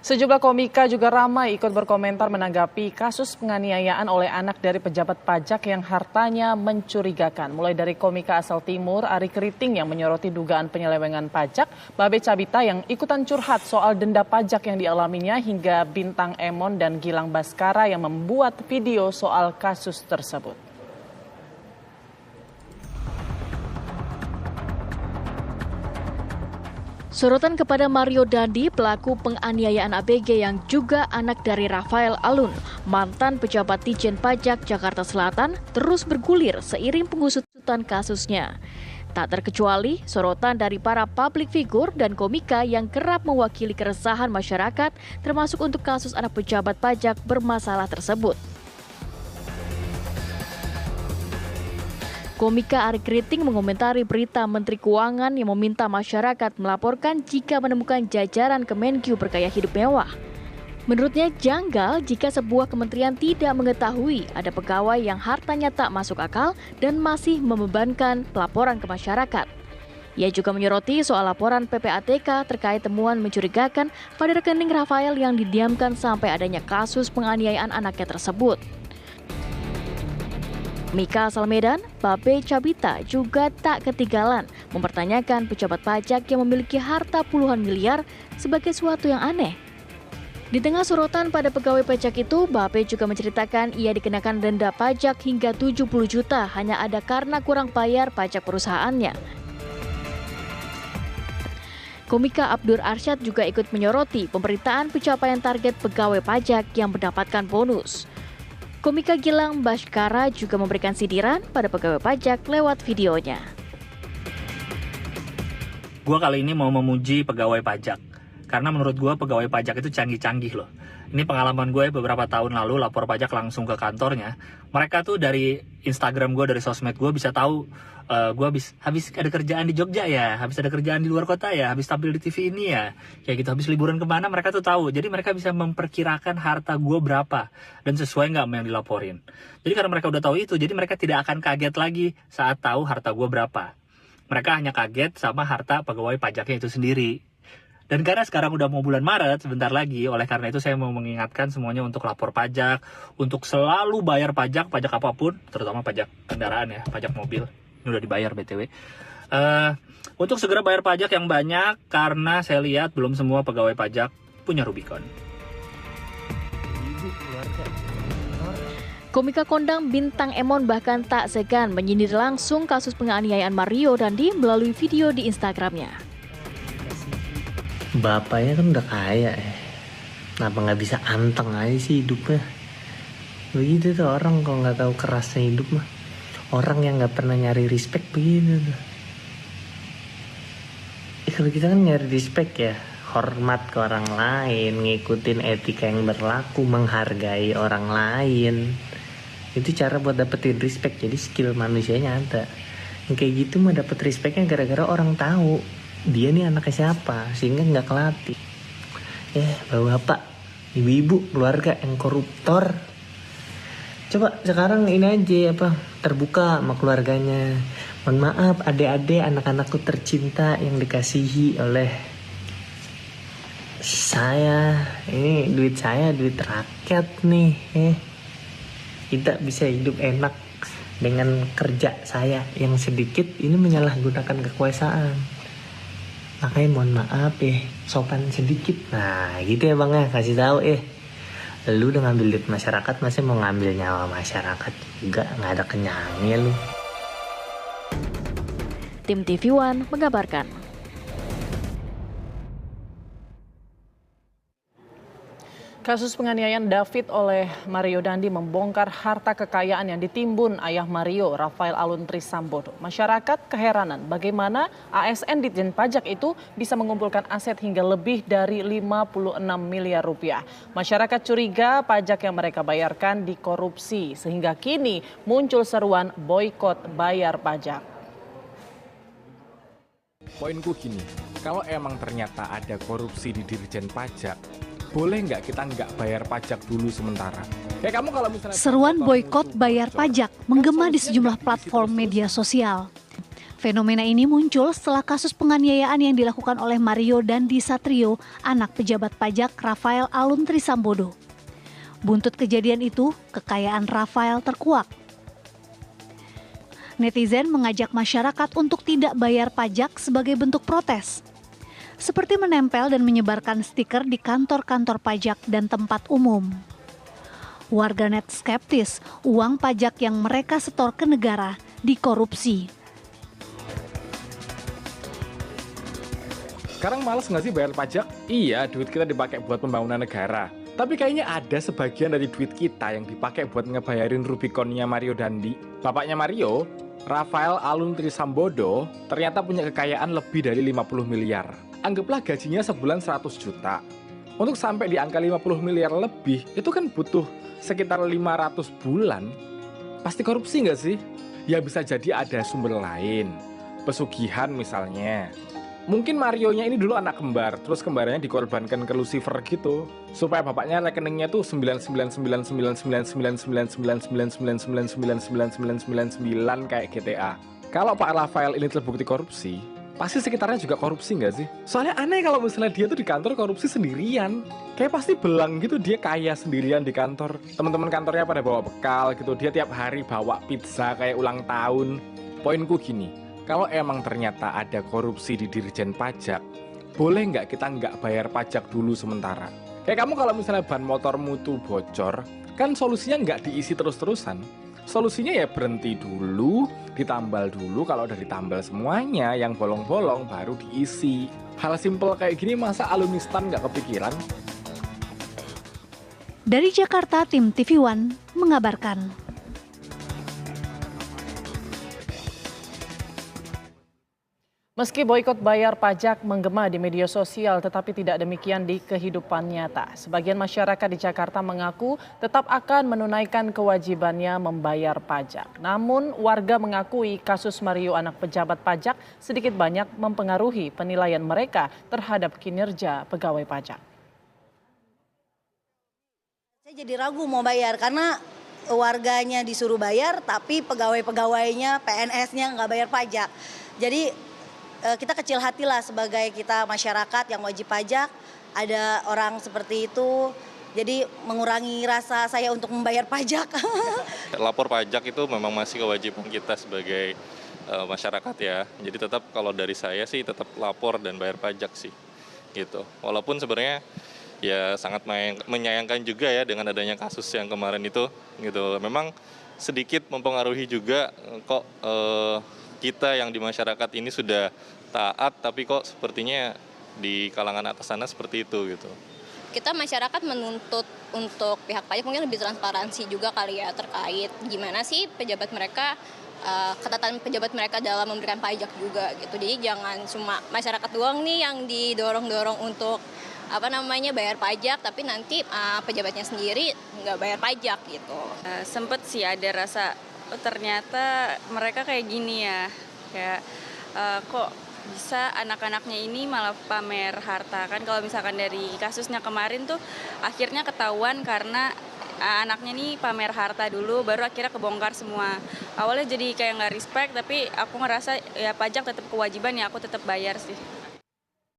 Sejumlah komika juga ramai ikut berkomentar menanggapi kasus penganiayaan oleh anak dari pejabat pajak yang hartanya mencurigakan. Mulai dari komika asal Timur, Ari Keriting yang menyoroti dugaan penyelewengan pajak, Babe Cabita yang ikutan curhat soal denda pajak yang dialaminya, hingga Bintang Emon dan Gilang Baskara yang membuat video soal kasus tersebut. Sorotan kepada Mario Dandi, pelaku penganiayaan ABG yang juga anak dari Rafael Alun, mantan pejabat Ditjen Pajak Jakarta Selatan, terus bergulir seiring pengusutan kasusnya. Tak terkecuali sorotan dari para publik figur dan komika yang kerap mewakili keresahan masyarakat, termasuk untuk kasus anak pejabat pajak bermasalah tersebut. Komika Ari Keriting mengomentari berita Menteri Keuangan yang meminta masyarakat melaporkan jika menemukan jajaran Kemenkyu bergaya hidup mewah. Menurutnya janggal jika sebuah kementerian tidak mengetahui ada pegawai yang hartanya tak masuk akal dan masih membebankan pelaporan ke masyarakat. Ia juga menyoroti soal laporan PPATK terkait temuan mencurigakan pada rekening Rafael yang didiamkan sampai adanya kasus penganiayaan anaknya tersebut. Mika asal Medan, Babe Cabita juga tak ketinggalan mempertanyakan pejabat pajak yang memiliki harta puluhan miliar sebagai suatu yang aneh. Di tengah sorotan pada pegawai pajak itu, Babe juga menceritakan ia dikenakan denda pajak hingga 70 juta hanya ada karena kurang bayar pajak perusahaannya. Komika Abdur Arsyad juga ikut menyoroti pemberitaan pencapaian target pegawai pajak yang mendapatkan bonus. Komika Gilang Baskara juga memberikan sindiran pada pegawai pajak lewat videonya. Gue kali ini mau memuji pegawai pajak, karena menurut gue pegawai pajak itu canggih-canggih loh. Ini pengalaman gue beberapa tahun lalu lapor pajak langsung ke kantornya. Mereka tuh dari Instagram gue, dari sosmed gue bisa tahu gue habis ada kerjaan di Jogja ya, habis ada kerjaan di luar kota ya, habis tampil di TV ini ya, kayak gitu, habis liburan kemana mereka tuh tahu. Jadi mereka bisa memperkirakan harta gue berapa dan sesuai nggak sama yang dilaporin. Jadi karena mereka udah tahu itu, jadi mereka tidak akan kaget lagi saat tahu harta gue berapa. Mereka hanya kaget sama harta pegawai pajaknya itu sendiri. Dan karena sekarang udah mau bulan Maret, sebentar lagi, oleh karena itu saya mau mengingatkan semuanya untuk lapor pajak, untuk selalu bayar pajak apapun, terutama pajak kendaraan ya, pajak mobil. Ini udah dibayar BTW. Untuk segera bayar pajak yang banyak, karena saya lihat belum semua pegawai pajak punya Rubicon. Komika kondang Bintang Emon bahkan tak segan menyindir langsung kasus penganiayaan Mario Dandi melalui video di Instagramnya. Bapaknya kan udah kaya ya, kenapa nggak bisa anteng aja sih hidupnya? Begitu tuh orang kalau nggak tahu kerasnya hidup mah. Orang yang nggak pernah nyari respect begitu tuh. Kalau kita kan nyari respect ya, hormat ke orang lain, ngikutin etika yang berlaku, menghargai orang lain. Itu cara buat dapetin respect, jadi skill manusianya ada. Yang kayak gitu mah dapet respectnya gara-gara orang tahu dia nih anaknya siapa, sehingga nggak kelatih. Bapak, ibu-ibu, keluarga yang koruptor, coba sekarang ini aja terbuka sama keluarganya. Mohon maaf adik-adik, anak-anakku tercinta yang dikasihi oleh saya. Ini duit saya, duit rakyat nih. Kita bisa hidup enak dengan kerja saya yang sedikit ini menyalahgunakan kekuasaan. Makanya mohon maaf sopan sedikit. Nah gitu ya bang ya, kasih tahu lu udah ngambil duit masyarakat, masih mau ngambil nyawa masyarakat juga, nggak ada kenyangnya lu. Tim TV One mengabarkan. Kasus penganiayaan David oleh Mario Dandi membongkar harta kekayaan yang ditimbun ayah Mario, Rafael Alun Trisambodo. Masyarakat keheranan bagaimana ASN Ditjen Pajak itu bisa mengumpulkan aset hingga lebih dari 56 miliar rupiah. Masyarakat curiga pajak yang mereka bayarkan dikorupsi, sehingga kini muncul seruan boikot bayar pajak. Poinku gini, kalau emang ternyata ada korupsi di Ditjen Pajak, boleh nggak kita nggak bayar pajak dulu sementara? Kayak kamu kalau misalnya... Seruan boikot bayar pajak menggema di sejumlah platform media sosial. Fenomena ini muncul setelah kasus penganiayaan yang dilakukan oleh Mario Dandi Satrio, anak pejabat pajak Rafael Alun Trisambodo. Buntut kejadian itu, kekayaan Rafael terkuak. Netizen mengajak masyarakat untuk tidak bayar pajak sebagai bentuk protes, seperti menempel dan menyebarkan stiker di kantor-kantor pajak dan tempat umum. Warganet skeptis uang pajak yang mereka setor ke negara dikorupsi. Sekarang males nggak sih bayar pajak? Iya, duit kita dipakai buat pembangunan negara. Tapi kayaknya ada sebagian dari duit kita yang dipakai buat ngebayarin Rubiconnya Mario Dandi. Bapaknya Mario, Rafael Alun Trisambodo, ternyata punya kekayaan lebih dari 50 miliar. Anggaplah gajinya sebulan 100 juta. Untuk sampai di angka 50 miliar lebih, itu kan butuh sekitar 500 bulan. Pasti korupsi nggak sih? Ya bisa jadi ada sumber lain. Pesugihan misalnya. Mungkin Marionya ini dulu anak kembar, terus kembarnya dikorbankan ke Lucifer gitu, supaya bapaknya rekeningnya tuh 99999999999999999 kayak GTA. Kalau Pak Rafael ini terbukti korupsi, pasti sekitarnya juga korupsi nggak sih? Soalnya aneh kalau misalnya dia tuh di kantor korupsi sendirian. Kayak pasti belang gitu, dia kaya sendirian di kantor. Teman-teman kantornya pada bawa bekal gitu, dia tiap hari bawa pizza kayak ulang tahun. Poinku gini, kalau emang ternyata ada korupsi di Dirjen Pajak, boleh nggak kita nggak bayar pajak dulu sementara? Kayak kamu kalau misalnya ban motormu tuh bocor, kan solusinya nggak diisi terus-terusan. Solusinya ya berhenti dulu, ditambal dulu, kalau udah ditambal semuanya, yang bolong-bolong baru diisi. Hal simpel kayak gini masa alunistan nggak kepikiran? Dari Jakarta, tim TV One mengabarkan. Meski boikot bayar pajak menggema di media sosial, tetapi tidak demikian di kehidupan nyata. Sebagian masyarakat di Jakarta mengaku tetap akan menunaikan kewajibannya membayar pajak. Namun warga mengakui kasus Mario anak pejabat pajak sedikit banyak mempengaruhi penilaian mereka terhadap kinerja pegawai pajak. Saya jadi ragu mau bayar karena warganya disuruh bayar tapi pegawai-pegawainya, PNS-nya nggak bayar pajak. Jadi kita kecil hati lah sebagai kita masyarakat yang wajib pajak, ada orang seperti itu, jadi mengurangi rasa saya untuk membayar pajak. Lapor pajak itu memang masih kewajiban kita sebagai masyarakat ya, jadi tetap kalau dari saya sih tetap lapor dan bayar pajak sih, gitu. Walaupun sebenarnya ya sangat menyayangkan juga ya dengan adanya kasus yang kemarin itu, gitu. Memang sedikit mempengaruhi juga kok. Kita yang di masyarakat ini sudah taat, tapi kok sepertinya di kalangan atas sana seperti itu gitu. Kita masyarakat menuntut untuk pihak pajak mungkin lebih transparansi juga kali ya terkait gimana sih pejabat mereka, ketatan pejabat mereka dalam memberikan pajak juga gitu. Jadi jangan cuma masyarakat doang nih yang didorong-dorong untuk bayar pajak, tapi nanti pejabatnya sendiri nggak bayar pajak gitu. Sempet sih ada rasa ternyata mereka kayak gini ya, kayak kok bisa anak-anaknya ini malah pamer harta. Kan kalau misalkan dari kasusnya kemarin tuh akhirnya ketahuan karena anaknya nih pamer harta dulu, baru akhirnya kebongkar semua. Awalnya jadi kayak nggak respect, tapi aku ngerasa ya pajak tetap kewajiban ya, aku tetap bayar sih.